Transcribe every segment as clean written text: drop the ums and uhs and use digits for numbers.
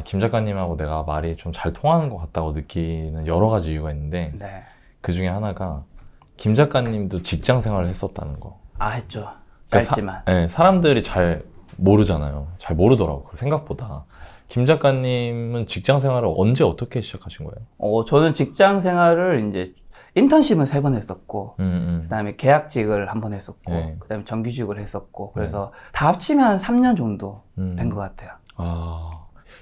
김 작가님하고 내가 말이 좀 잘 통하는 것 같다고 느끼는 여러 가지 이유가 있는데 네. 그 중에 하나가 김 작가님도 직장 생활을 했었다는 거. 했죠. 그러니까 짧지만. 네, 사람들이 잘 모르잖아요. 잘 모르더라고 생각보다. 김 작가님은 직장 생활을 언제 어떻게 시작하신 거예요? 저는 직장 생활을 이제 인턴십은 3번 했었고, 그다음에 계약직을 1번 했었고, 네. 그다음에 정규직을 했었고, 그래서 다 합치면 한 3년 정도 된 것 같아요.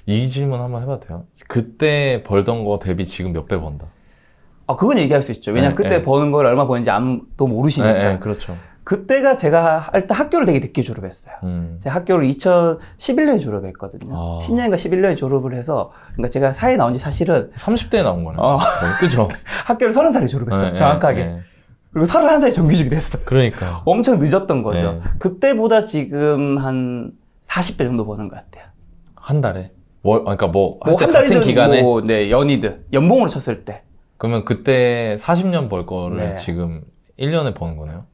이 질문 한번 해봐도 돼요? 그때 벌던 거 대비 지금 몇 배 번다? 그건 얘기할 수 있죠. 왜냐면 네, 그때 네. 버는 걸 얼마 버는지 아무도 모르시니까. 네, 그렇죠. 그때가 제가 일단 학교를 되게 늦게 졸업했어요. 제가 학교를 2011년에 졸업했거든요. 10년인가 11년에 졸업을 해서, 그러니까 제가 사회에 나온 지 사실은 30대에 나온 거네요. 네, 그죠? 학교를 30살에 졸업했어요. 네, 정확하게. 네. 그리고 31살에 정규직이 됐어요. 그러니까. 엄청 늦었던 거죠. 네. 그때보다 지금 한 40배 정도 버는 것 같아요. 한 달에? 그러니까 한 같은 달이든 기간에? 네, 연이든 연봉으로 쳤을 때 그러면 그때 40년 벌 거를 네. 지금 1년에 버는 거네요?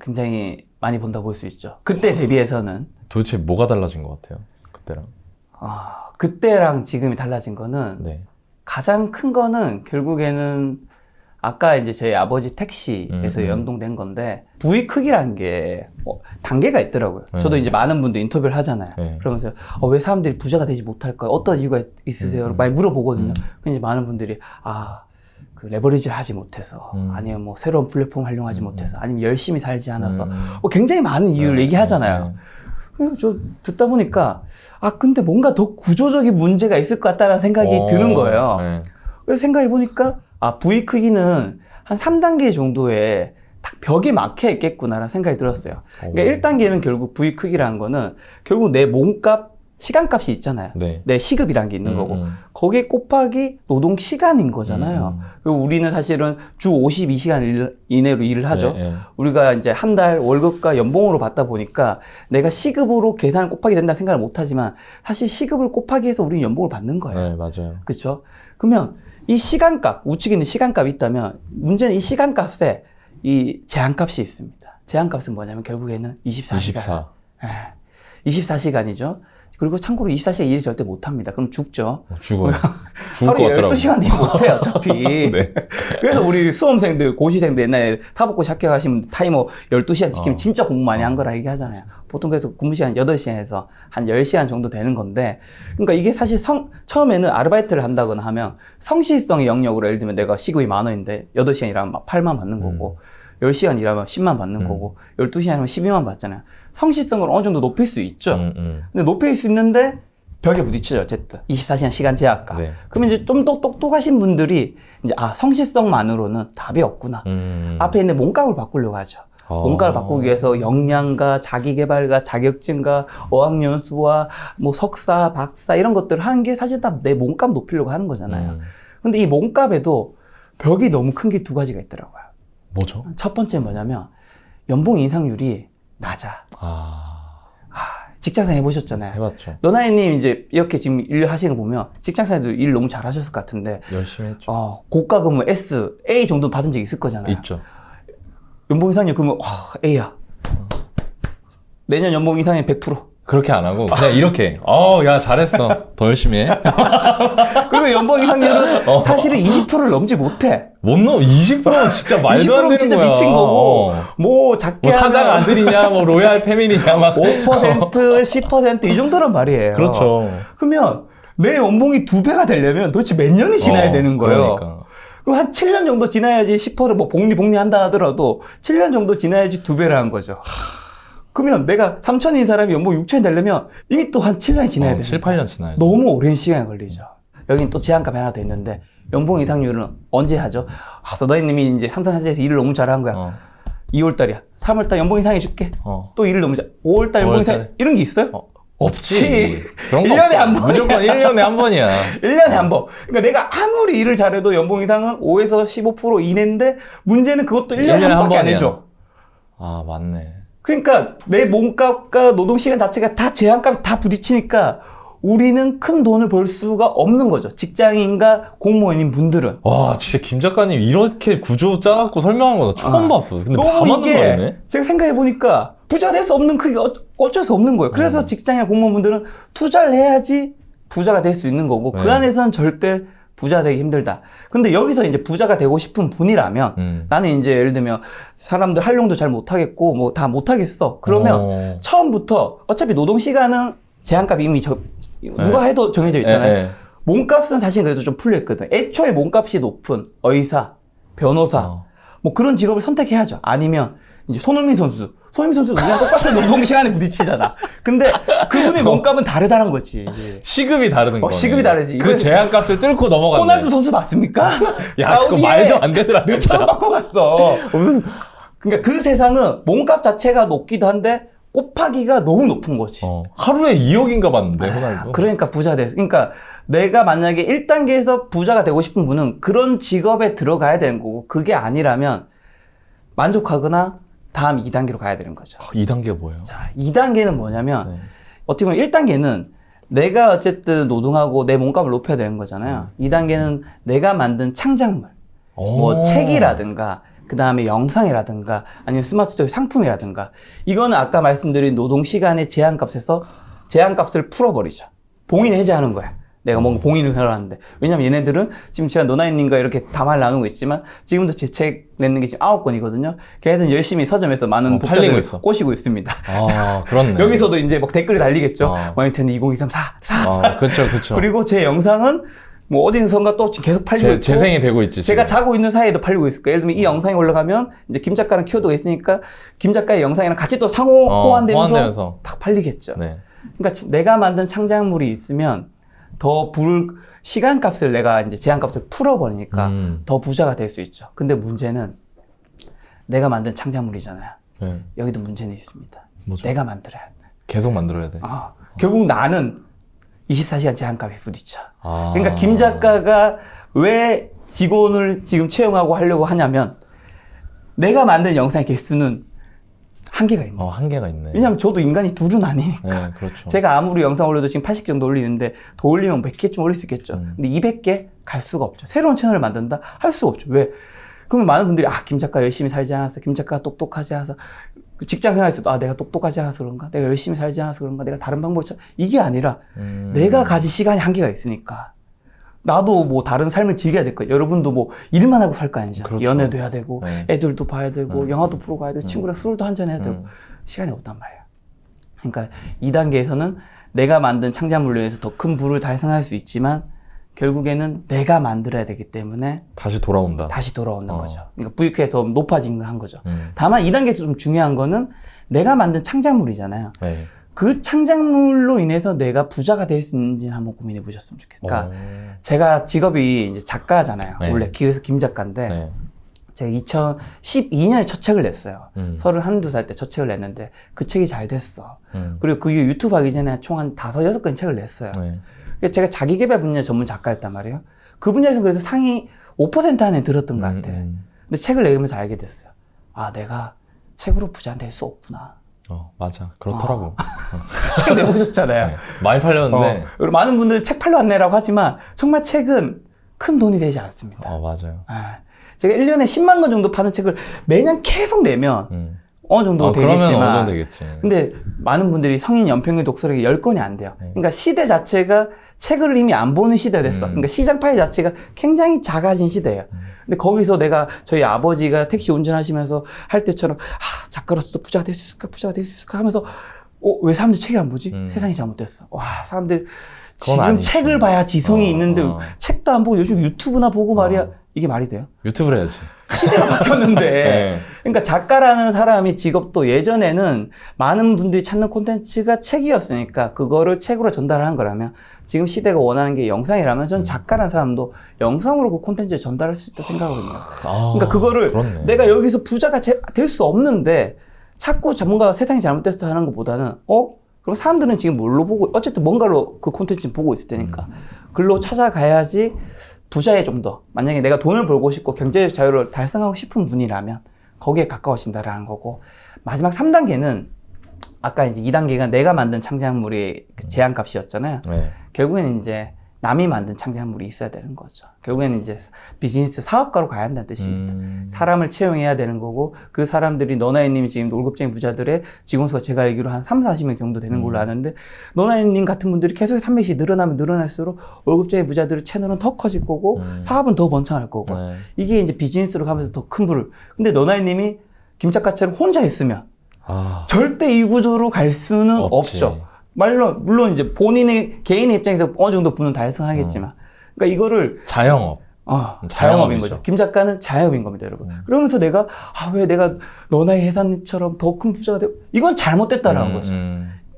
굉장히 많이 번다 볼 수 있죠. 그때 대비해서는. 도대체 뭐가 달라진 것 같아요? 그때랑? 그때랑 지금이 달라진 거는 네. 가장 큰 거는 결국에는 아까 이제 저희 아버지 택시에서 연동된 건데, 부의 크기란 게 단계가 있더라고요. 저도 이제 많은 분들 인터뷰를 하잖아요. 그러면서 왜 사람들이 부자가 되지 못할까요? 어떤 이유가 있으세요? 많이 물어보거든요. 근데 이제 많은 분들이 그 레버리지를 하지 못해서, 아니면 뭐 새로운 플랫폼 활용하지 못해서, 아니면 열심히 살지 않아서, 굉장히 많은 이유를 얘기하잖아요. 그래서 저 듣다 보니까 근데 뭔가 더 구조적인 문제가 있을 것 같다는 생각이 드는 거예요. 네. 그래서 생각해 보니까 부위 크기는 한 3단계 정도의 딱 벽이 막혀 있겠구나라는 생각이 들었어요. 그러니까 1단계는 결국 부위 크기라는 거는 결국 내 몸값, 시간값이 있잖아요. 네. 내 시급이란 게 있는 거고, 거기에 곱하기 노동 시간인 거잖아요. 그리고 우리는 사실은 주 52시간 이내로 일을 하죠. 네. 우리가 이제 한 달 월급과 연봉으로 받다 보니까 내가 시급으로 계산을 곱하기 된다 생각을 못 하지만, 사실 시급을 곱하기 해서 우리는 연봉을 받는 거예요. 네, 맞아요. 그렇죠? 그러면 이 시간값, 우측에 있는 시간값이 있다면, 문제는 이 시간값에 이 제한값이 있습니다. 제한값은 뭐냐면 결국에는 24시간. 24시간이죠. 그리고 참고로 24시간 일을 절대 못합니다. 그럼 죽죠. 죽어요. 죽을 것 하루에 같더라고요. 12시간 일 못해요, 어차피. 네. 그래서 우리 수험생들, 고시생들 옛날에 사법고시 합격하신 분들 타이머 12시간 지키면 진짜 공부 많이 한 거라 얘기하잖아요. 보통 그래서 근무시간 8시간에서 한 10시간 정도 되는 건데, 그러니까 이게 사실 처음에는 아르바이트를 한다거나 하면 성실성의 영역으로, 예를 들면 내가 시급이 10,000원인데 8시간 일하면 막 8만 받는 거고, 10시간 일하면 10만 받는 거고, 12시간 하면 12만 받잖아요. 성실성을 어느 정도 높일 수 있죠. 근데 높일 수 있는데 벽에 부딪히죠, 어쨌든. 24시간 시간 제약과. 네. 그러면 이제 좀 더 똑똑하신 분들이 이제 성실성만으로는 답이 없구나. 앞에 있는 몸값을 바꾸려고 하죠. 몸값을 바꾸기 위해서 역량과 자기개발과 자격증과 어학연수와 뭐 석사, 박사 이런 것들을 하는 게 사실 다 내 몸값 높이려고 하는 거잖아요. 근데 이 몸값에도 벽이 너무 큰 게 2가지가 있더라고요. 뭐죠? 첫 번째는 뭐냐면 연봉 인상률이 낮아. 직장생 해보셨잖아요. 해봤죠. 너나이님 이제 이렇게 지금 일 하시는 거 보면 직장생도 일 너무 잘하셨을 것 같은데, 열심히 했죠. 고가 근무 S, A 정도 받은 적 있을 거잖아요. 있죠. 연봉 인상률 그러면 A야. 내년 연봉 인상이 100%. 그렇게 안 하고 그냥 이렇게 야 잘했어. 더 열심히 해. 그리고 연봉 인상률은 사실은 20%를 넘지 못해. 못 넣어. 20%는 진짜 말도 안 20%는 되는 진짜 거야. 미친 거고, 뭐 작게 뭐 사장 하면 아들이냐, 뭐 로얄 패밀리냐, 막 5%, 10% 이 정도란 말이에요. 그렇죠. 그러면 내 연봉이 2배가 되려면 도대체 몇 년이 지나야 되는 거예요. 그러니까. 그럼 한 7년 정도 지나야지 10%를 뭐 복리 한다 하더라도 7년 정도 지나야지 2배를 한 거죠. 그러면 내가 3천인 사람이 연봉 6천이 되려면 이미 또 한 7년이 지나야 돼요. 7, 8년 지나야 돼. 너무 오랜 시간이 걸리죠. 여기는 또 제한값이 하나 더 있는데, 연봉 인상률은 언제 하죠? 서다희님이 이제 삼성전자에서 일을 너무 잘한 거야. 2월달이야. 3월달 연봉 인상해 줄게. 또 일을 너무 잘. 5월달 연봉 인상 이런 게 있어요? 없지. 그런 거 1년에 없어. 한 번. 무조건 1년에 한 번이야. 1년에 한 번. 그러니까 내가 아무리 일을 잘해도 연봉 인상은 5에서 15% 이내인데, 문제는 그것도 1년에 한 번밖에 안 해줘. 맞네. 그러니까 내 몸값과 노동시간 자체가 다 제한값이 다 부딪히니까 우리는 큰 돈을 벌 수가 없는 거죠. 직장인과 공무원인 분들은. 와, 진짜 김 작가님 이렇게 구조 짜갖고 설명한 거 나 처음 봤어. 근데 다 너무 맞는 이게 말이네. 제가 생각해보니까 부자 될 수 없는 크기가 어쩔 수 없는 거예요. 그래서 직장이나 공무원분들은 투자를 해야지 부자가 될 수 있는 거고 그 네. 안에서는 절대 부자 되기 힘들다. 근데 여기서 이제 부자가 되고 싶은 분이라면 나는 이제 예를 들면 사람들 활용도 잘 못하겠고 뭐 다 못하겠어. 그러면 처음부터 어차피 노동 시간은 제한값이 이미 누가 해도 정해져 있잖아요. 몸값은 사실 그래도 좀 풀려있거든. 애초에 몸값이 높은 의사, 변호사 뭐 그런 직업을 선택해야죠. 아니면 이제 손흥민 선수 우리랑 똑같은 노동 시간에 부딪히잖아. 근데 그분의 몸값은 다르다는 거지. 시급이 다르는 거네. 시급이 다르지. 그 제한값을 뚫고 넘어갔네. 호날두 선수 맞습니까? 야, 그거 말도 안 되더라. 몇천 받고 갔어. 그러니까 그 세상은 몸값 자체가 높기도 한데 곱하기가 너무 높은 거지. 하루에 2억인가 받는데 호날두. 그러니까 부자 됐어. 그러니까 내가 만약에 1단계에서 부자가 되고 싶은 분은 그런 직업에 들어가야 되는 거고 그게 아니라면 만족하거나 다음 2단계로 가야 되는 거죠. 2단계가 뭐예요? 자, 2단계는 뭐냐면 어떻게 보면 1단계는 내가 어쨌든 노동하고 내 몸값을 높여야 되는 거잖아요. 2단계는 내가 만든 창작물, 뭐 책이라든가 그 다음에 영상이라든가 아니면 스마트적 상품이라든가 이거는 아까 말씀드린 노동시간의 제한값에서 제한값을 풀어버리죠. 봉인 해제하는 거야. 내가 뭔가 봉인을 해놨는데. 왜냐면 얘네들은 지금 제가 노나인님과 이렇게 담화를 나누고 있지만 지금도 제 책 내는 게 지금 9권이거든요. 걔네들은 열심히 서점에서 많은 복자들을 꼬시고 있습니다. 아, 그렇네. 여기서도 이제 막 댓글이 달리겠죠. 모니터는 2023 사. 그쵸. 그리고 제 영상은 뭐 어디선가 또 계속 팔리고 있고 재생이 되고 있지. 제가 지금. 자고 있는 사이에도 팔리고 있을 거예요. 예를 들면 이 영상이 올라가면 이제 김 작가랑 키워드가 있으니까 김 작가의 영상이랑 같이 또 상호 호환되면서 딱 팔리겠죠. 네. 그러니까 내가 만든 창작물이 있으면 더 시간값을 내가 이제 제한값을 풀어버리니까 더 부자가 될 수 있죠. 근데 문제는 내가 만든 창작물이잖아요. 네. 여기도 문제는 있습니다. 뭐죠? 내가 만들어야 돼. 계속 만들어야 돼. 결국 나는 24시간 제한값에 부딪혀. 그러니까 김 작가가 왜 직원을 지금 채용하고 하려고 하냐면 내가 만든 영상의 개수는 한계가 있네. 한계가 있네. 왜냐면 저도 인간이 둘은 아니니까. 네, 그렇죠. 제가 아무리 영상 올려도 지금 80개 정도 올리는데 더 올리면 100개쯤 올릴 수 있겠죠. 근데 200개 갈 수가 없죠. 새로운 채널을 만든다? 할 수가 없죠. 왜? 그러면 많은 분들이 김 작가 열심히 살지 않았어. 김 작가 똑똑하지 않아서. 직장 생활에서도 내가 똑똑하지 않아서 그런가? 내가 열심히 살지 않아서 그런가? 내가 다른 방법을 이게 아니라 내가 가진 시간이 한계가 있으니까 나도 뭐 다른 삶을 즐겨야 될 거예요. 여러분도 뭐 일만 하고 살 거 아니죠. 그렇죠. 연애도 해야 되고 네. 애들도 봐야 되고 영화도 보러 가야 되고 친구랑 술도 한잔 해야 되고 시간이 없단 말이야. 그러니까 2단계에서는 내가 만든 창작물로 인해서 더 큰 부를 달성할 수 있지만 결국에는 내가 만들어야 되기 때문에 다시 돌아온다. 다시 돌아오는 거죠. 그러니까 부익회가 더 높아진 거죠. 다만 2단계에서 좀 중요한 거는 내가 만든 창작물이잖아요. 네. 그 창작물로 인해서 내가 부자가 될 수 있는지는 한번 고민해 보셨으면 좋겠다. 그러니까 제가 직업이 이제 작가잖아요. 네. 원래 그래서 김 작가인데 네. 제가 2012년에 첫 책을 냈어요. 31살 때 첫 책을 냈는데 그 책이 잘 됐어. 그리고 그 이후 유튜브 하기 전에 총 한 5, 6건 책을 냈어요. 네. 제가 자기개발 분야 전문 작가였단 말이에요. 그 분야에서 그래서 상위 5% 안에 들었던 것 같아. 근데 책을 내면서 알게 됐어요. 내가 책으로 부자 될 수 없구나. 맞아. 그렇더라고. 책 내보셨잖아요. 네. 많이 팔렸는데. 그리고 많은 분들이 책 팔러 왔네라고 하지만 정말 책은 큰 돈이 되지 않습니다. 맞아요. 제가 1년에 10만 권 정도 파는 책을 매년 계속 내면 어느 정도 되겠지만 그러면 어느 정도 되겠지. 근데 많은 분들이 성인 연평균 독서력이 10건이 안 돼요. 그러니까 시대 자체가 책을 이미 안 보는 시대가 됐어. 그러니까 시장 파이 자체가 굉장히 작아진 시대예요. 근데 거기서 내가 저희 아버지가 택시 운전하시면서 할 때처럼 작가로서도 부자가 될 수 있을까? 부자가 될 수 있을까? 하면서 왜 사람들이 책이 안 보지? 세상이 잘못됐어. 사람들 지금 아니지. 책을 봐야 지성이 있는데 책도 안 보고 요즘 유튜브나 보고 말이야. 이게 말이 돼요? 유튜브를 해야지. 시대가 바뀌었는데. 네. 그러니까 작가라는 사람이 직업도 예전에는 많은 분들이 찾는 콘텐츠가 책이었으니까 그거를 책으로 전달한 거라면 지금 시대가 원하는 게 영상이라면 저는 작가라는 사람도 영상으로 그 콘텐츠를 전달할 수 있다고 생각하거든요. 그러니까 그거를 그렇네. 내가 여기서 부자가 될 수 없는데 자꾸 뭔가 세상이 잘못됐어 하는 것보다는 그럼 사람들은 지금 뭘로 보고 어쨌든 뭔가로 그 콘텐츠를 보고 있을 테니까 글로 찾아가야지 부자에 좀 더 만약에 내가 돈을 벌고 싶고 경제적 자유를 달성하고 싶은 분이라면 거기에 가까워진다라는 거고 마지막 3단계는 아까 이제 2단계가 내가 만든 창작물의 제한값이었잖아요. 네. 결국에는 이제 남이 만든 창작물이 있어야 되는 거죠. 결국에는 이제 비즈니스 사업가로 가야 한다는 뜻입니다. 사람을 채용해야 되는 거고 그 사람들이 너나이님이 지금 월급쟁이 부자들의 직원 수가 제가 알기로 한 3, 40명 정도 되는 걸로 아는데 너나이님 같은 분들이 계속 300씩 늘어나면 늘어날수록 월급쟁이 부자들의 채널은 더 커질 거고 사업은 더 번창할 거고 이게 이제 비즈니스로 가면서 더 큰 부를 근데 너나이님이 김 작가처럼 혼자 있으면 절대 이 구조로 갈 수는 없죠. 물론 이제 본인의 개인의 입장에서 어느 정도 부는 달성하겠지만 그러니까 이거를 자영업. 자영업인 거죠. 김 작가는 자영업인 겁니다, 여러분. 그러면서 내가 왜 내가 너나의 회사님처럼 더 큰 부자가 되고 이건 잘못됐다라는 거죠.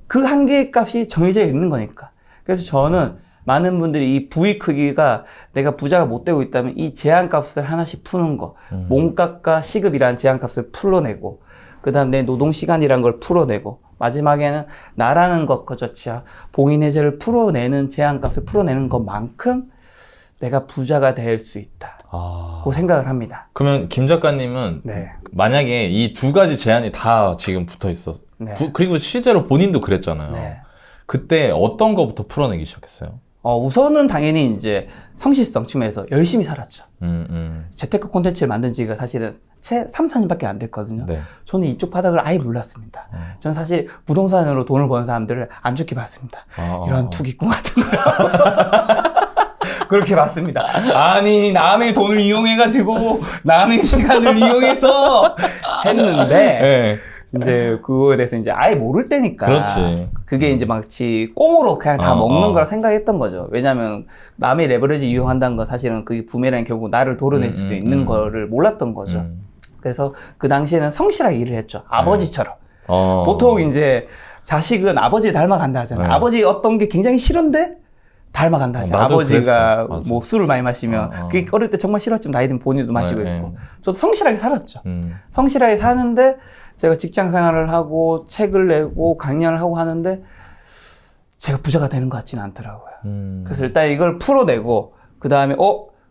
그 한계의 값이 정해져 있는 거니까. 그래서 저는 많은 분들이 이 부의 크기가 내가 부자가 못 되고 있다면 이 제한값을 하나씩 푸는 거, 몸값과 시급이라는 제한값을 풀어내고 그 다음 내 노동시간이라는 걸 풀어내고 마지막에는 나라는 것조차 봉인해제를 풀어내는 제한값을 풀어내는 것만큼 내가 부자가 될 수 있다. 고 생각을 합니다. 그러면 김 작가님은 만약에 이 두 가지 제한이 다 지금 붙어 있었어. 그리고 실제로 본인도 그랬잖아요. 그때 어떤 거부터 풀어내기 시작했어요? 우선은 당연히 이제 성실성 측면에서 열심히 살았죠. 재테크 콘텐츠를 만든 지가 사실은 채 3, 4년밖에 안 됐거든요. 저는 이쪽 바닥을 아예 몰랐습니다. 저는 사실 부동산으로 돈을 버는 사람들을 안 좋게 봤습니다. 이런 투기꾼 같은 거. 그렇게 봤습니다. 아니 남의 돈을 이용해가지고 남의 시간을 이용해서 했는데 이제 그거에 대해서 이제 아예 모를 때니까. 그렇지. 그게 이제 마치 꽁으로 그냥 다 먹는 거라 생각했던 거죠. 왜냐면 남의 레버리지 이용한다는 건 사실은 그게 부메랑이 결국 나를 도려낼 수도 있는 거를 몰랐던 거죠. 그래서 그 당시에는 성실하게 일을 했죠. 아버지처럼. 보통 이제 자식은 아버지 닮아간다 하잖아요. 아버지 어떤 게 굉장히 싫은데 닮아간다 하잖아요. 아버지가 뭐 술을 많이 마시면 그게 어릴 때 정말 싫었지만 나이 들면 본인도 마시고 있고. 저도 성실하게 살았죠. 성실하게 사는데 제가 직장 생활을 하고 책을 내고 강연을 하고 하는데 제가 부자가 되는 것 같지는 않더라고요. 그래서 일단 이걸 풀어내고 그 다음에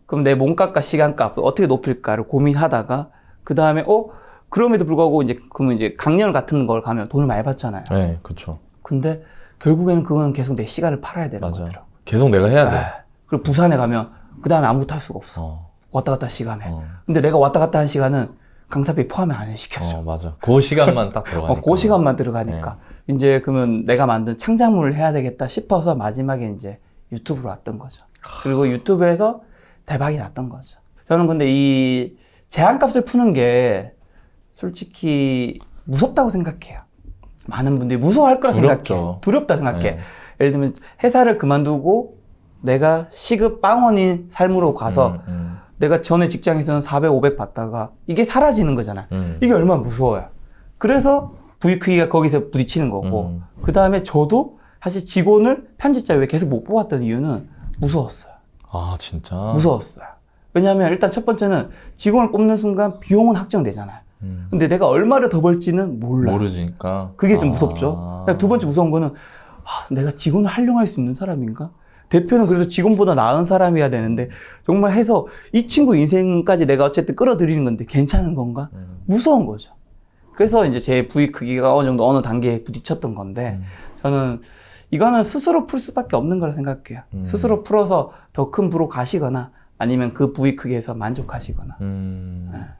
그럼 내 몸값과 시간값 어떻게 높일까를 고민하다가 그 다음에 그럼에도 불구하고 그러면 이제 강연 같은 걸 가면 돈을 많이 받잖아요. 네, 그렇죠. 근데 결국에는 그거는 계속 내 시간을 팔아야 되는 거더라고. 계속 내가 해야 돼. 그리고 부산에 가면 그 다음에 아무것도 할 수가 없어. 왔다 갔다 시간에. 근데 내가 왔다 갔다 한 시간은 강사비 포함이 안 시켜줘. 맞아. 그 시간만 딱 들어가니까. 그 시간만 들어가니까. 이제 그러면 내가 만든 창작물을 해야 되겠다 싶어서 마지막에 이제 유튜브로 왔던 거죠. 그리고 유튜브에서 대박이 났던 거죠. 저는 근데 이 제한값을 푸는 게 솔직히 무섭다고 생각해요. 많은 분들이 무서워할 거라 생각해요. 두렵다 생각해. 예를 들면 회사를 그만두고 내가 시급 빵원인 삶으로 가서 내가 전에 직장에서는 400, 500 받다가 이게 사라지는 거잖아. 이게 얼마나 무서워요. 그래서 부의 크기가 거기서 부딪히는 거고 그 다음에 저도 사실 직원을 편집자 외에 계속 못 뽑았던 이유는 무서웠어요. 진짜? 무서웠어요. 왜냐하면 일단 첫 번째는 직원을 뽑는 순간 비용은 확정되잖아요. 근데 내가 얼마를 더 벌지는 몰라. 모르니까. 그게 좀 무섭죠. 두 번째 무서운 거는 내가 직원을 활용할 수 있는 사람인가? 대표는 그래서 직원보다 나은 사람이어야 되는데 정말 해서 이 친구 인생까지 내가 어쨌든 끌어들이는 건데 괜찮은 건가? 무서운 거죠. 그래서 이제 제 부의 크기가 어느 단계에 부딪혔던 건데 저는 이거는 스스로 풀 수밖에 없는 거라 생각해요. 스스로 풀어서 더 큰 부로 가시거나 아니면 그 부의 크기에서 만족하시거나.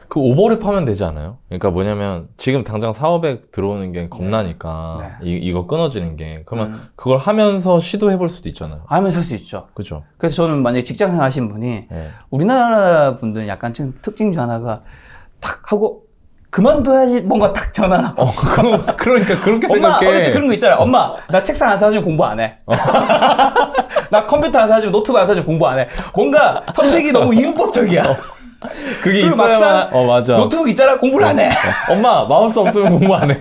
그 오버랩 하면 되지 않아요? 그러니까 뭐냐면 지금 당장 사업에 들어오는 게 겁나니까 이거 끊어지는 게 그러면 그걸 하면서 시도해 볼 수도 있잖아요. 하면서 할 수 있죠. 그죠. 그래서 저는 만약에 직장생활 하신 분이 우리나라 분들은 약간 특징 중 하나가 탁 하고 그만둬야지 뭔가 딱 전환하고. 그러니까 그렇게 엄마, 생각해. 어릴 때 그런 거 있잖아요. 엄마, 나 책상 안 사주면 공부 안 해. 나 컴퓨터 안 사주면 노트북 안 사주면 공부 안 해. 뭔가 선택이 너무 이윤법적이야. 그게 있어야만. 맞아. 노트북 있잖아. 공부를 안 해. 엄마, 마우스 없으면 공부 안 해.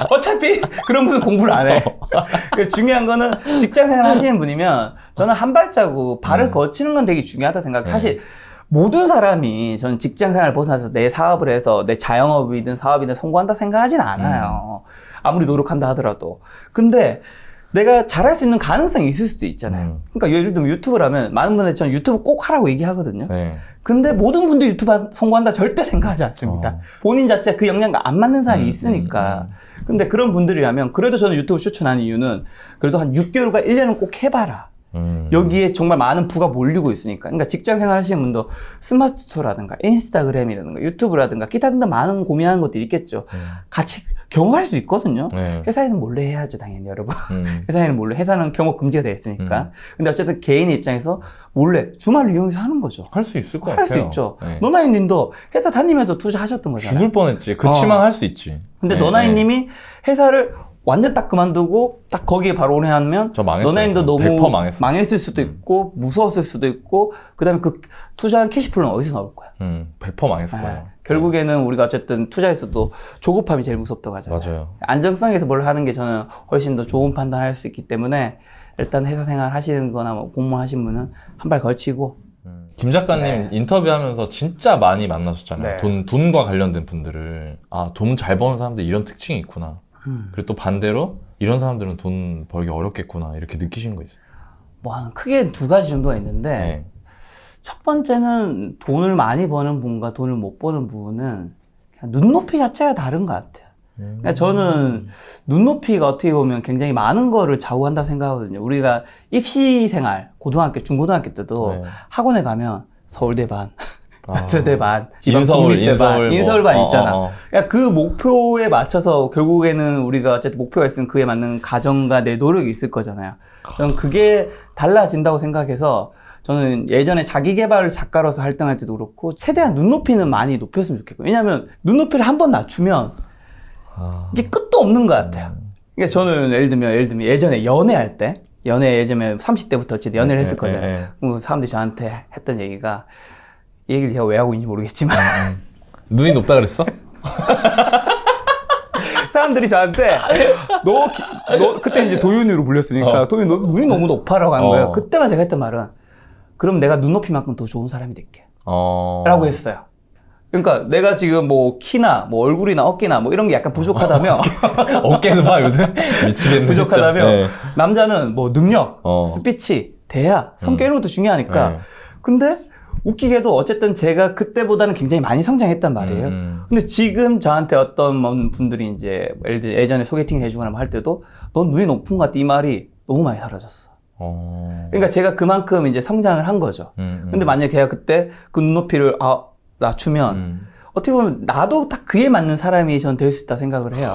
어차피 그런 분은 공부를 안 해. 중요한 거는 직장생활 하시는 분이면 저는 한 발자국 발을 거치는 건 되게 중요하다 생각해요. 사실 모든 사람이 저는 직장생활을 벗어나서 내 사업을 해서 내 자영업이든 사업이든 성공한다 생각하진 않아요. 아무리 노력한다 하더라도. 근데 내가 잘할 수 있는 가능성이 있을 수도 있잖아요. 그러니까 예를 들면 유튜브를 하면 많은 분들이 저는 유튜브 꼭 하라고 얘기하거든요. 근데 모든 분들이 유튜브 성공한다 절대 생각하지 않습니다. 본인 자체가 그 역량과 안 맞는 사람이 있으니까. 근데 그런 분들이라면 그래도 저는 유튜브 추천하는 이유는 그래도 한 6개월과 1년은 꼭 해봐라. 여기에 정말 많은 부가 몰리고 있으니까. 그러니까 직장 생활 하시는 분도 스마트 스토어라든가 인스타그램이라든가 유튜브라든가 기타 등등 많은 고민하는 것들이 있겠죠. 같이 경험할 수 있거든요. 회사에는 몰래 해야죠, 당연히 여러분. 회사에는 몰래, 회사는 경험 금지가 되어 있으니까. 근데 어쨌든 개인의 입장에서 몰래 주말을 이용해서 하는 거죠. 할 수 있을 것 할 같아요. 수 있죠. 너나이님도 회사 다니면서 투자하셨던 거잖아요. 죽을 뻔했지. 그치만 할 수 있지. 근데 너나이님이 회사를 완전 딱 그만두고 딱 거기에 바로 오래 하면 저 망했어요. 너네님도 너무 100% 망했어요. 망했을 수도 있고 무서웠을 수도 있고 그다음에 그 투자한 캐시플로는 어디서 나올 거야? 100% 망했을 거예요. 결국에는 우리가 어쨌든 투자에서도 조급함이 제일 무섭다고 하잖아요. 맞아요. 안정성에서 뭘 하는 게 저는 훨씬 더 좋은 판단을 할 수 있기 때문에 일단 회사 생활 하시는 거나 뭐 공무원 하신 분은 한 발 걸치고 김 작가님 인터뷰하면서 진짜 많이 만나셨잖아요. 네. 돈과 관련된 분들을 돈 잘 버는 사람들 이런 특징이 있구나. 그리고 또 반대로 이런 사람들은 돈 벌기 어렵겠구나 이렇게 느끼신 거 있어요? 뭐 한 크게 두 가지 정도가 있는데 첫 번째는 돈을 많이 버는 분과 돈을 못 버는 분은 그냥 눈높이 자체가 다른 것 같아요. 그러니까 저는 눈높이가 어떻게 보면 굉장히 많은 거를 좌우한다고 생각하거든요. 우리가 입시 생활, 고등학교, 중고등학교 때도 학원에 가면 서울대 반, 서대 반, 지방 국립대 반, 인서울 반 있잖아. 그러니까 그 목표에 맞춰서 결국에는 우리가 어쨌든 목표가 있으면 그에 맞는 가정과 내 노력이 있을 거잖아요. 저는 그게 달라진다고 생각해서 저는 예전에 자기계발 작가로서 활동할 때도 그렇고 최대한 눈높이는 많이 높였으면 좋겠고 왜냐하면 눈높이를 한 번 낮추면 이게 끝도 없는 것 같아요. 그러니까 저는 예를 들면 예전에 연애할 때 예전에 30대부터 어쨌든 연애를 했을 거잖아요. 사람들이 저한테 했던 얘기가 이 얘기를 제가 왜 하고 있는지 모르겠지만 눈이 높다 그랬어? 사람들이 저한테 너 그때 이제 도윤이로 불렸으니까 도윤 너 눈이 너무 높아라고 한 거예요. 그때만 제가 했던 말은 그럼 내가 눈높이만큼 더 좋은 사람이 될게 라고 했어요. 그러니까 내가 지금 뭐 키나 뭐 얼굴이나 어깨나 뭐 이런 게 약간 부족하다면 어깨는 봐 요새 미치겠네. 부족하다면 남자는 뭐 능력, 스피치, 대화, 성격 이런 것도 중요하니까 근데 웃기게도 어쨌든 제가 그때보다는 굉장히 많이 성장했단 말이에요. 근데 지금 저한테 어떤 분들이 이제 예를 들어 예전에 소개팅 해주거나 할 때도 넌 눈이 높은 것 같아 이 말이 너무 많이 사라졌어. 그러니까 제가 그만큼 이제 성장을 한 거죠. 근데 만약에 걔가 그때 그 눈높이를 낮추면 어떻게 보면 나도 딱 그에 맞는 사람이 전 될 수 있다 생각을 해요.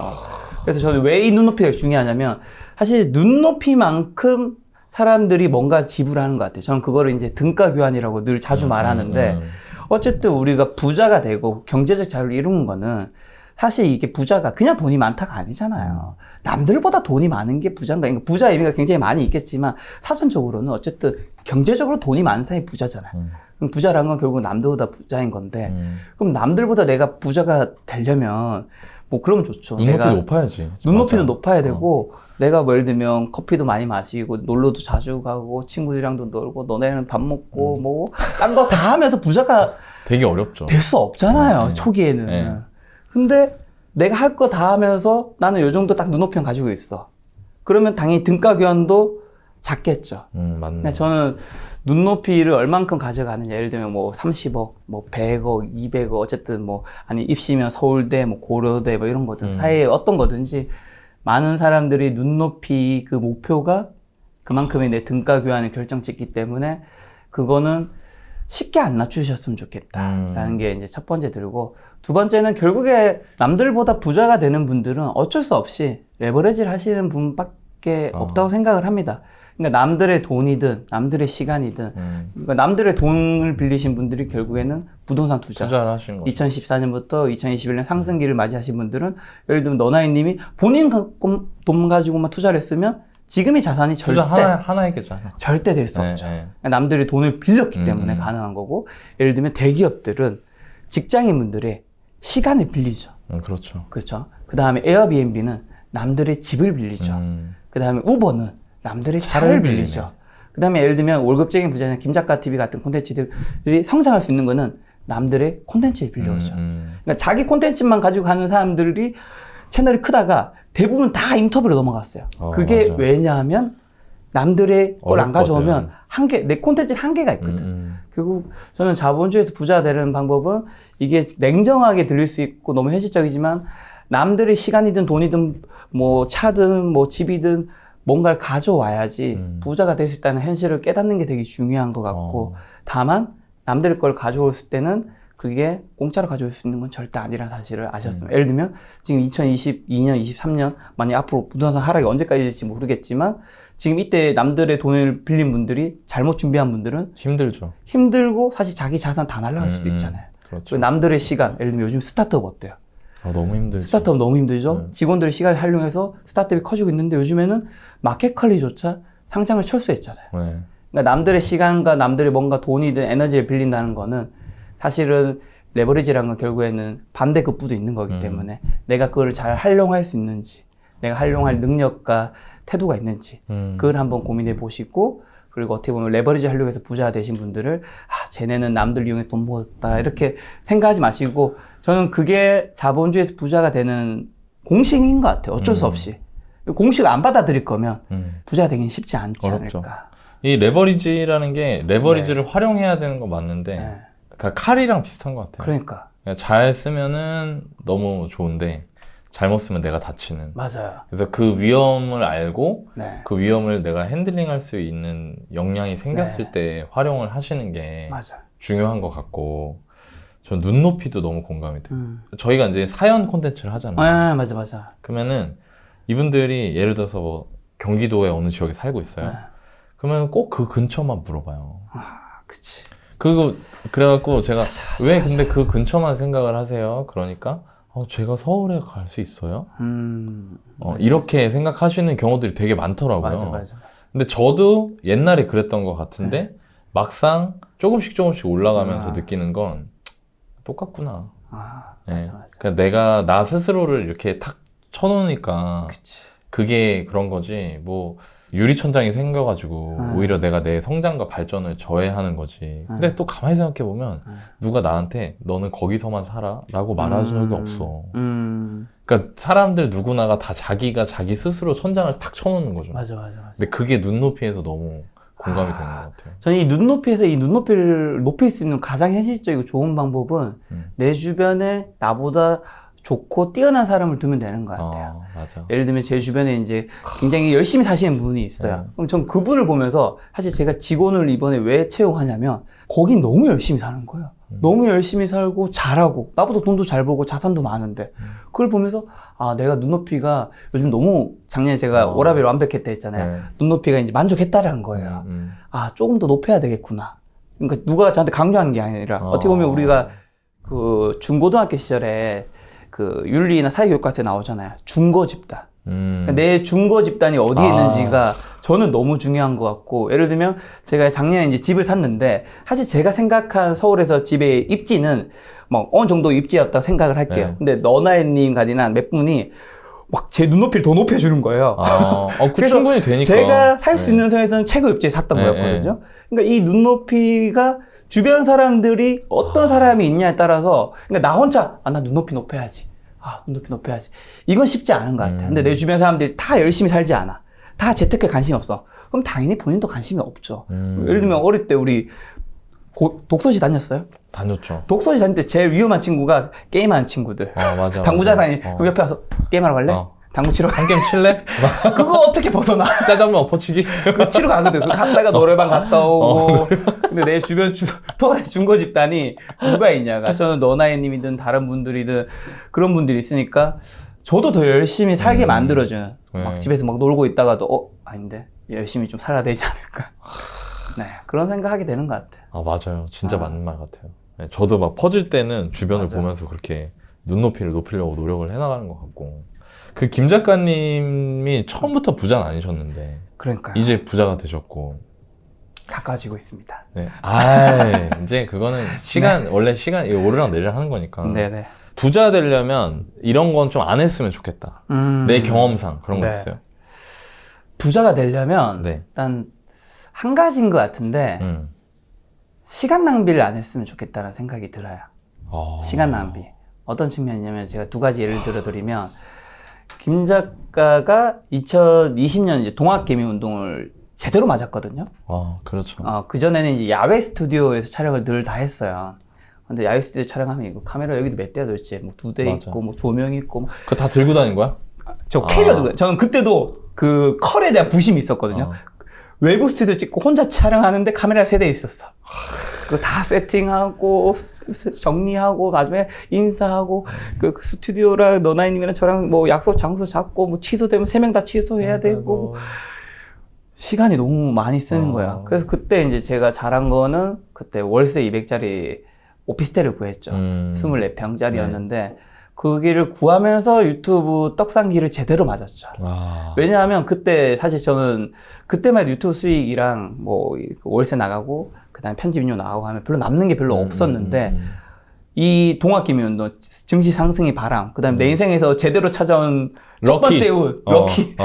그래서 저는 왜 이 눈높이가 중요하냐면 사실 눈높이만큼 사람들이 뭔가 지불하는 것 같아요. 저는 그거를 이제 등가 교환이라고 늘 자주 말하는데 어쨌든 우리가 부자가 되고 경제적 자유를 이루는 거는 사실 이게 부자가 그냥 돈이 많다가 아니잖아요. 남들보다 돈이 많은 게 부자인가? 그러니까 부자 의미가 굉장히 많이 있겠지만 사전적으로는 어쨌든 경제적으로 돈이 많은 사람이 부자잖아요. 그럼 부자란 건 결국 남들보다 부자인 건데 그럼 남들보다 내가 부자가 되려면 뭐 그러면 좋죠. 눈높이도 높아야지. 눈높이도 높아야 되고 내가 뭐 예를 들면 커피도 많이 마시고 놀러도 자주 가고 친구들이랑도 놀고 너네는 밥 먹고 뭐 딴 거 다 하면서 부자가 되게 어렵죠. 될 수 없잖아요. 초기에는. 근데 내가 할 거 다 하면서 나는 요 정도 딱 눈높이만 가지고 있어. 그러면 당연히 등가 교환도 작겠죠. 맞네. 저는 눈높이를 얼만큼 가져가느냐. 예를 들면 뭐 30억, 뭐 100억, 200억, 어쨌든 뭐, 아니 입시면 서울대, 뭐 고려대, 뭐 이런 거든. 사회에 어떤 거든지 많은 사람들이 눈높이 그 목표가 그만큼의 내 등가 교환을 결정짓기 때문에 그거는 쉽게 안 낮추셨으면 좋겠다라는 게 이제 첫 번째 들고 두 번째는 결국에 남들보다 부자가 되는 분들은 어쩔 수 없이 레버리지를 하시는 분밖에 없다고 생각을 합니다. 그러니까 남들의 돈이든 남들의 시간이든 그러니까 남들의 돈을 빌리신 분들이 결국에는 부동산 투자를 하신 거죠. 2014년부터 2021년 상승기를 맞이하신 분들은 예를 들면 너나이님이 본인 돈 가지고만 투자를 했으면 지금의 자산이 투자 절대 하나이겠죠. 하나. 절대 될 수 없죠. 그러니까 남들의 돈을 빌렸기 때문에 가능한 거고 예를 들면 대기업들은 직장인분들의 시간을 빌리죠. 그렇죠. 그렇죠. 그 다음에 에어비앤비는 남들의 집을 빌리죠. 그 다음에 우버는 남들의 차를 빌리죠. 그 다음에 예를 들면 월급쟁이 부자나 김작가 TV 같은 콘텐츠들이 성장할 수 있는 거는 남들의 콘텐츠를 빌려오죠. 그러니까 자기 콘텐츠만 가지고 가는 사람들이 채널이 크다가 대부분 다 인터뷰로 넘어갔어요. 그게 맞아. 왜냐하면 남들의 걸 안 가져오면 내 콘텐츠는 한계가 있거든. 결국 저는 자본주의에서 부자 되는 방법은 이게 냉정하게 들릴 수 있고 너무 현실적이지만 남들의 시간이든 돈이든 뭐 차든 뭐 집이든 뭔가를 가져와야지 부자가 될 수 있다는 현실을 깨닫는 게 되게 중요한 것 같고 다만 남들 걸 가져올 때는 그게 공짜로 가져올 수 있는 건 절대 아니라는 사실을 아셨으면 예를 들면 지금 2022년, 23년 만약 앞으로 부동산 하락이 언제까지 될지 모르겠지만 지금 이때 남들의 돈을 빌린 분들이 잘못 준비한 분들은 힘들죠. 힘들고 사실 자기 자산 다 날라갈 수도 있잖아요. 그렇죠. 남들의 시간, 예를 들면 요즘 스타트업 어때요? 너무 힘들죠. 스타트업 너무 힘들죠? 직원들의 시간을 활용해서 스타트업이 커지고 있는데 요즘에는 마켓 관리조차 상장을 철수했잖아요. 네. 그러니까 남들의 시간과 남들의 뭔가 돈이든 에너지를 빌린다는 거는 사실은 레버리지라는 건 결국에는 반대급부도 있는 거기 때문에 내가 그걸 잘 활용할 수 있는지 내가 활용할 능력과 태도가 있는지 그걸 한번 고민해 보시고 그리고 어떻게 보면 레버리지 활용해서 부자가 되신 분들을 쟤네는 남들 이용해서 돈 벌었다 이렇게 생각하지 마시고 저는 그게 자본주의에서 부자가 되는 공식인 것 같아요. 어쩔 수 없이. 공식을 안 받아들일 거면 부자가 되기는 쉽지 않지 어렵죠. 않을까. 이 레버리지라는 게 레버리지를 활용해야 되는 거 맞는데 네. 그러니까 칼이랑 비슷한 것 같아요. 그러니까. 잘 쓰면은 너무 좋은데 잘못 쓰면 내가 다치는. 맞아요. 그래서 그 위험을 알고 네. 그 위험을 내가 핸들링할 수 있는 역량이 생겼을 때 활용을 하시는 게 맞아요. 중요한 것 같고 전 눈높이도 너무 공감이 돼요. 저희가 이제 사연 콘텐츠를 하잖아요. 맞아. 그러면은 이분들이 예를 들어서 뭐 경기도의 어느 지역에 살고 있어요. 그러면 꼭 그 근처만 물어봐요. 그치. 그래갖고 제가 왜 근데 그 근처만 생각을 하세요? 그러니까 제가 서울에 갈 수 있어요? 이렇게 생각하시는 경우들이 되게 많더라고요. 맞아. 근데 저도 옛날에 그랬던 것 같은데 막상 조금씩 올라가면서 느끼는 건 똑같구나. 맞아. 그러니까 나 스스로를 이렇게 탁 쳐놓으니까 그치. 그게 그런 거지. 뭐 유리천장이 생겨가지고 오히려 내가 내 성장과 발전을 저해하는 거지. 근데 또 가만히 생각해 보면 누가 나한테 너는 거기서만 살아 라고 말한 적이 없어. 그러니까 사람들 누구나가 다 자기가 자기 스스로 천장을 탁 쳐놓는 거죠. 맞아. 근데 그게 눈높이에서 너무 공감이 되는 것 같아요. 저는 이 눈높이에서 이 눈높이를 높일 수 있는 가장 현실적이고 좋은 방법은 내 주변에 나보다 좋고 뛰어난 사람을 두면 되는 것 같아요. 맞아. 예를 들면 제 주변에 이제 굉장히 열심히 사시는 분이 있어요. 그럼 전 그분을 보면서 사실 제가 직원을 이번에 왜 채용하냐면 거긴 너무 열심히 사는 거예요. 너무 열심히 살고 잘하고 나보다 돈도 잘 벌고 자산도 많은데 그걸 보면서 내가 눈높이가 요즘 너무 작년에 제가 워라밸 완벽했다 했잖아요. 눈높이가 이제 만족했다라는 거예요. 조금 더 높여야 되겠구나. 그러니까 누가 저한테 강조한 게 아니라 어떻게 보면 우리가 그 중고등학교 시절에 그 윤리나 사회교육과서에 나오잖아요. 중거 집단. 그러니까 내 중거 집단이 어디에 있는지가 저는 너무 중요한 것 같고, 예를 들면 제가 작년에 이제 집을 샀는데 사실 제가 생각한 서울에서 집의 입지는 뭐 어느 정도 입지였다고 생각을 할게요. 근데 너나혜님 가디나 몇 분이 막 제 눈높이를 더 높여주는 거예요. 그래서 충분히 되니까. 제가 살 수 있는 선에서는 최고 입지에 샀던 거였거든요. 그러니까 이 눈높이가 주변 사람들이 어떤 사람이 있냐에 따라서, 그러니까 나 혼자 나 눈높이 높여야지. 눈높이 높여야지. 이건 쉽지 않은 것 같아. 근데 내 주변 사람들이 다 열심히 살지 않아. 다 재테크에 관심이 없어. 그럼 당연히 본인도 관심이 없죠. 예를 들면 어릴 때 우리 독서실 다녔어요? 다녔죠. 독서실 다닐 때 제일 위험한 친구가 게임하는 친구들. 맞아. 당구장 다니. 그럼 옆에 가서 게임하러 갈래? 당구 치러 한 게임 칠래? 그거 어떻게 벗어나? 짜장면 엎어치기? 그거 치러 가거든. 그거 갔다가 노래방 갔다 오고. 근데 내 주변 토가리 중고 집단이 누가 있냐가. 저는 너나혜님이든 다른 분들이든 그런 분들이 있으니까 저도 더 열심히 살게 만들어주는. 막 집에서 막 놀고 있다가도 아닌데 열심히 좀 살아야 되지 않을까. 네, 그런 생각하게 되는 것 같아요. 맞아요. 진짜 맞는 말 같아요. 네, 저도 막 퍼질 때는 주변을 보면서 그렇게 눈높이를 높이려고 노력을 해나가는 것 같고. 그 김 작가님이 처음부터 부자는 아니셨는데. 그러니까요. 이제 부자가 되셨고. 가까워지고 있습니다. 네. 이제 그거는 원래 시간, 오르락 내리락 하는 거니까. 네네. 부자 되려면 이런 건 좀 안 했으면 좋겠다. 내 경험상 그런 거 있어요. 부자가 되려면 일단 한 가지인 것 같은데 시간 낭비를 안 했으면 좋겠다는 생각이 들어요. 시간 낭비. 어떤 측면이냐면 제가 두 가지 예를 들어드리면 김 작가가 2020년 이제 동학개미 운동을 제대로 맞았거든요. 그렇죠. 그전에는 이제 야외 스튜디오에서 촬영을 늘 다 했어요. 근데 야외 스튜디오 촬영하면 이거 카메라 여기도 몇 대야 도대체 뭐 2대 있고 뭐 조명 있고 그거 다 들고 다닌 거야? 저 캐리어도 저는 그때도 그 컬에 대한 부심이 있었거든요. 외부 스튜디오 찍고 혼자 촬영하는데 카메라 3대 있었어. 그거 다 세팅하고 정리하고 마지막에 인사하고 그 스튜디오랑 너나이님이랑 저랑 뭐 약속 장소 잡고 뭐 취소되면 3명 다 취소해야 되고 뭐 시간이 너무 많이 쓰는 거야. 그래서 그때 이제 제가 잘한 거는 그때 월세 200짜리 오피스텔을 구했죠. 24평짜리였는데 네. 거기를 구하면서 유튜브 떡상기를 제대로 맞았죠. 왜냐하면 그때 사실 저는 그때만 해도 유튜브 수익이랑 뭐 월세 나가고 그다음에 편집료 나가고 하면 별로 남는 게 별로 없었는데 이 동학개미운동 증시 상승의 바람 그다음에 내 인생에서 제대로 찾아온 첫 번째 운 럭키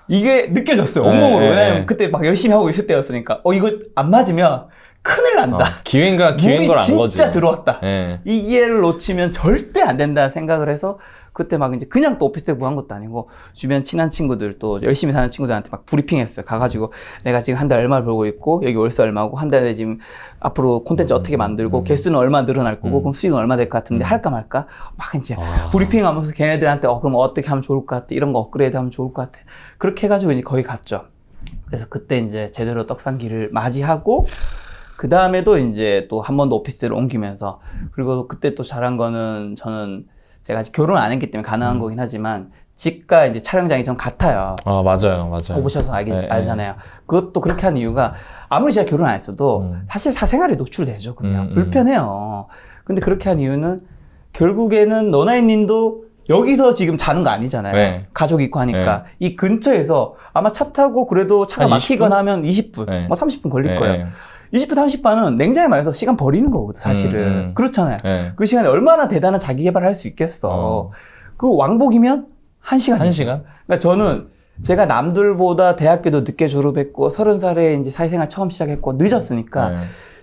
이게 느껴졌어요. 온몸으로. 왜냐면 그때 막 열심히 하고 있을 때였으니까 이거 안 맞으면 큰일 난다. 기회인가 기회인 걸 안 거지. 진짜 들어왔다. 이 기회를 놓치면 절대 안 된다 생각을 해서 그때 막 이제 그냥 또 오피스텔 구한 것도 아니고 주변 친한 친구들 또 열심히 사는 친구들한테 막 브리핑했어요. 가가지고 내가 지금 한 달 얼마를 벌고 있고 여기 월세 얼마고 한 달에 지금 앞으로 콘텐츠 어떻게 만들고 개수는 얼마 늘어날 거고 그럼 수익은 얼마 될 것 같은데 할까 말까 막 이제 브리핑하면서 걔네들한테 그럼 어떻게 하면 좋을 것 같아 이런 거 업그레이드 하면 좋을 것 같아 그렇게 해가지고 이제 거기 갔죠. 그래서 그때 이제 제대로 떡상기를 맞이하고 그 다음에도 이제 또 한 번 더 오피스를 옮기면서 그리고 그때 또 잘한 거는 저는 제가 아직 결혼 안 했기 때문에 가능한 거긴 하지만 집과 이제 촬영장이 전 같아요. 맞아요. 오셔서 알잖아요. 그것도 그렇게 한 이유가 아무리 제가 결혼 안 했어도 사실 사생활에 노출되죠. 그냥 불편해요. 근데 그렇게 한 이유는 결국에는 너나이님도 여기서 지금 자는 거 아니잖아요. 네. 가족 있고 하니까. 네. 이 근처에서 아마 차 타고 그래도 차가 막히거나 하면 20분, 네. 뭐 30분 걸릴 거예요. 20분, 30분은 냉장에 말해서 시간 버리는 거거든, 사실은. 그렇잖아요. 그 시간에 얼마나 대단한 자기 개발을 할 수 있겠어. 그 왕복이면 1시간. 1시간? 그러니까 저는 제가 남들보다 대학교도 늦게 졸업했고, 30살에 이제 사회생활 처음 시작했고, 늦었으니까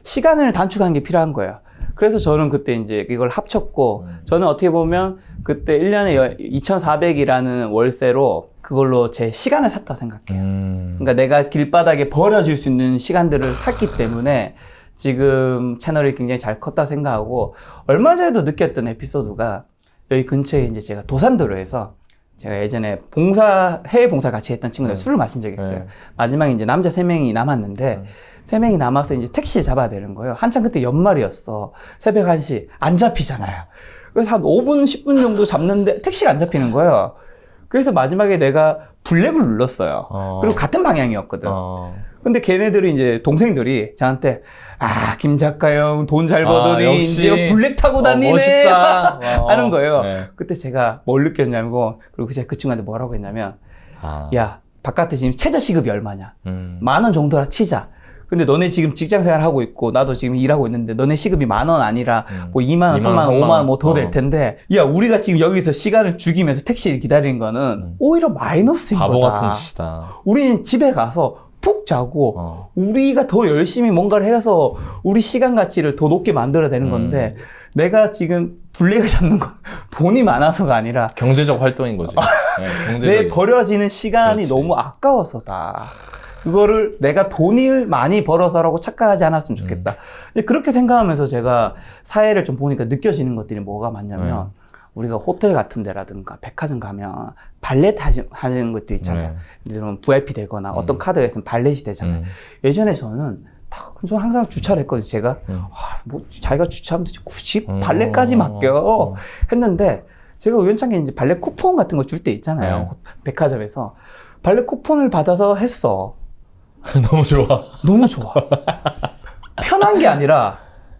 시간을 단축하는 게 필요한 거예요. 그래서 저는 그때 이제 이걸 합쳤고, 저는 어떻게 보면 그때 1년에 2,400이라는 월세로 그걸로 제 시간을 샀다고 생각해요. 그러니까 내가 길바닥에 버려질 수 있는 시간들을 샀기 때문에 지금 채널이 굉장히 잘 컸다고 생각하고, 얼마 전에도 느꼈던 에피소드가 여기 근처에 이제 제가 도산도로에서 제가 예전에 해외 봉사를 같이 했던 친구들 술을 마신 적이 있어요. 마지막에 이제 남자 3명이 남았는데, 3명이 남아서 이제 택시 잡아야 되는 거예요. 한참 그때 연말이었어. 새벽 1시. 안 잡히잖아요. 그래서 한 5분, 10분 정도 잡는데 택시가 안 잡히는 거예요. 그래서 마지막에 내가 블랙을 눌렀어요. 그리고 같은 방향이었거든. 근데 걔네들이 이제 동생들이 저한테 김 작가 형 돈 잘 버더니 이제 블랙 타고 다니네. 멋있다. 하는 거예요. 네. 그때 제가 뭘 느꼈냐면 그리고 제가 그 친구한테 뭐라고 했냐면 야, 바깥에 지금 최저 시급이 얼마냐. 10,000원 정도라 치자. 근데 너네 지금 직장 생활 하고 있고 나도 지금 일하고 있는데 너네 시급이 10,000원 아니라 뭐 20,000원, 30,000원, 50,000원 뭐 더 될 텐데 야 우리가 지금 여기서 시간을 죽이면서 택시를 기다리는 거는 오히려 마이너스인 바보 거다. 같은 짓이다. 우리는 집에 가서 푹 자고 우리가 더 열심히 뭔가를 해서 우리 시간 가치를 더 높게 만들어야 되는 건데 내가 지금 블랙을 잡는 건 돈이 많아서가 아니라 경제적 활동인 거지. 내 버려지는 시간이 너무 아까워서다. 그거를 내가 돈을 많이 벌어서라고 착각하지 않았으면 좋겠다. 그렇게 생각하면서 제가 사회를 좀 보니까 느껴지는 것들이 뭐가 많냐면 우리가 호텔 같은 데라든가 백화점 가면 발렛 하는 것도 있잖아요. 예를 들면 VIP 되거나 어떤 카드가 있으면 발렛이 되잖아요. 예전에 저는 항상 주차를 했거든요. 제가 뭐 자기가 주차하면 되지 굳이 발렛까지 맡겨 했는데 제가 우연찮게 이제 발렛 쿠폰 같은 거 줄 때 있잖아요. 백화점에서 발렛 쿠폰을 받아서 했어. 너무 좋아. 너무 좋아. 편한 게 아니라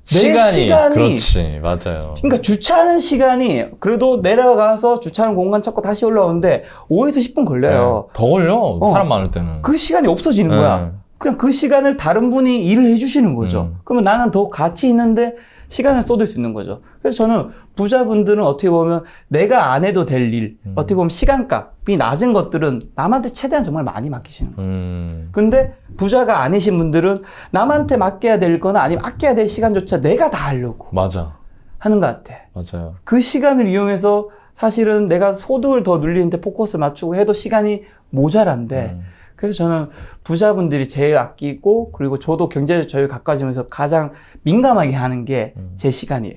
내 시간이 그렇지, 맞아요. 그러니까 주차하는 시간이 그래도 내려가서 주차하는 공간 찾고 다시 올라오는데 5에서 10분 걸려요. 더 걸려. 사람 많을 때는. 그 시간이 없어지는 거야. 그냥 그 시간을 다른 분이 일을 해주시는 거죠. 그러면 나는 더 가치 있는데 시간을 쏟을 수 있는 거죠. 그래서 저는 부자분들은 어떻게 보면 내가 안 해도 될 일, 어떻게 보면 시간값이 낮은 것들은 남한테 최대한 정말 많이 맡기시는 거예요. 근데 부자가 아니신 분들은 남한테 맡겨야 될 거나 아니면 아껴야 될 시간조차 내가 다 하려고 하는 것 같아. 맞아요. 그 시간을 이용해서 사실은 내가 소득을 더 늘리는데 포커스를 맞추고 해도 시간이 모자란데 그래서 저는 부자분들이 제일 아끼고 그리고 저도 경제적 자유에 가까워지면서 가장 민감하게 하는 게 제 시간이에요.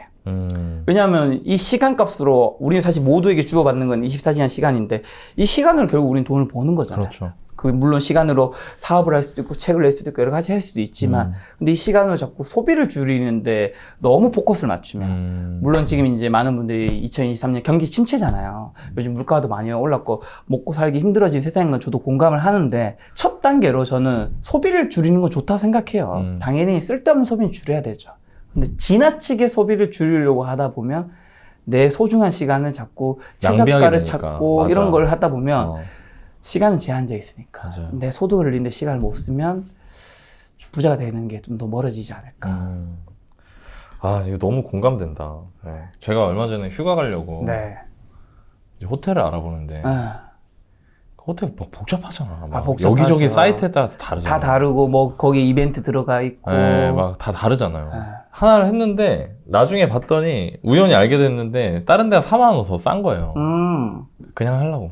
왜냐하면 이 시간값으로 우리는 사실 모두에게 주어받는 건 24시간 시간인데 이 시간으로 결국 우리는 돈을 버는 거잖아요. 그렇죠. 그 물론 시간으로 사업을 할 수도 있고 책을 낼 수도 있고 여러 가지 할 수도 있지만 근데 이 시간을 자꾸 소비를 줄이는데 너무 포커스를 맞추면 물론 지금 이제 많은 분들이 2023년 경기 침체잖아요. 요즘 물가도 많이 올랐고 먹고 살기 힘들어진 세상인 건 저도 공감을 하는데 첫 단계로 저는 소비를 줄이는 건 좋다고 생각해요. 당연히 쓸데없는 소비는 줄여야 되죠. 근데 지나치게 소비를 줄이려고 하다 보면 내 소중한 시간을 자꾸 최저가를 찾고 맞아. 이런 걸 하다 보면 시간은 제한되어 있으니까 맞아요. 내 소득을 올리는데 시간을 못 쓰면 부자가 되는 게 좀 더 멀어지지 않을까. 아, 이거 너무 공감된다. 네. 제가 얼마 전에 휴가 가려고 네. 이제 호텔을 알아보는데 그 호텔 뭐 복잡하잖아. 막 복잡하죠. 여기저기 사이트에 따라 다르잖아. 다 다르고 뭐 거기 이벤트 들어가 있고 네, 막 다 다르잖아요. 하나를 했는데 나중에 봤더니 우연히 알게 됐는데 다른 데가 4만 원 더 싼 거예요. 그냥 하려고.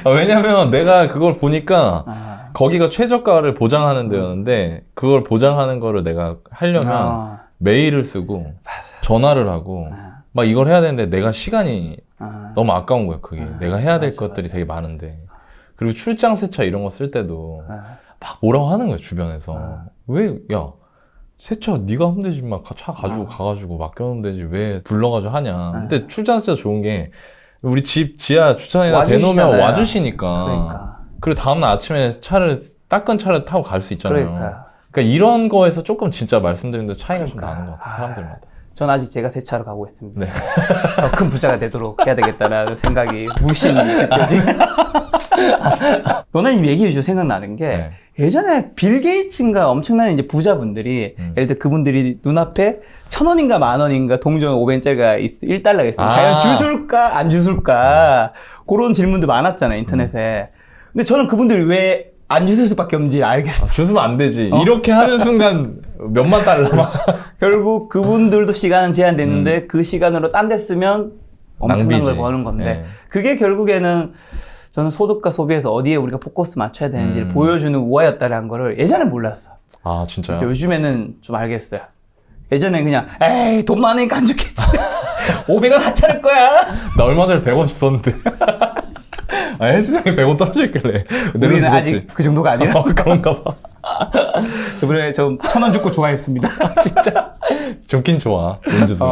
왜냐면 내가 그걸 보니까 거기가 최저가를 보장하는 데였는데 그걸 보장하는 거를 내가 하려면 메일을 쓰고 전화를 하고 막 이걸 해야 되는데 내가 시간이 너무 아까운 거야. 그게 내가 해야 될 것들이 되게 많은데 그리고 출장 세차 이런 거 쓸 때도 막 뭐라고 하는 거야 주변에서. 왜 야 세차 네가 하면 되지 막 차 가지고 가가지고 맡겨놓으면 되지 왜 불러가지고 하냐. 근데 출장 세차 좋은 게 우리 집 지하 주차장에다 대놓으면 와주시니까. 그러니까. 그리고 다음날 아침에 닦은 차를 타고 갈 수 있잖아요. 그러니까 이런 거에서 조금 진짜 말씀드린 대로 차이가 좀 나는 것 같아요. 사람들마다. 전 아직 제가 세차로 가고 있습니다. 네. 더 큰 부자가 되도록 해야 되겠다라는 생각이 물씬 느껴지고. 너는 얘기해 주셔서 생각나는 게 예전에 빌 게이츠인가 엄청난 이제 부자분들이 예를 들어 그분들이 눈앞에 1,000원인가 10,000원인가 동전 500원짜리가 1달러가 있으면 과연 주줄까 안 주술까 그런 질문도 많았잖아요 인터넷에. 근데 저는 그분들이 왜 안 주실 수밖에 없는지 알겠어. 주시면 안 되지. 이렇게 하는 순간 몇만 달러 막. 결국 그분들도 시간은 제한됐는데 그 시간으로 딴 데 쓰면 엄청난 낭비지. 걸 버는 건데 그게 결국에는 저는 소득과 소비에서 어디에 우리가 포커스 맞춰야 되는지를 보여주는 우화였다라는 거를 예전에 몰랐어. 아 진짜요? 요즘에는 좀 알겠어요. 예전엔 그냥 에이 돈 많으니까 안 죽겠지. 500원 하찮을 거야. 나 얼마 전에 100원 줬었는데. 아, 헬스장에 100원 떨어져 있길래. 우리는 아직 그 정도가 아니라. 그런가 봐. 저번에 저 1,000원 주고 좋아했습니다. 진짜. 좋긴 좋아. 돈 주스.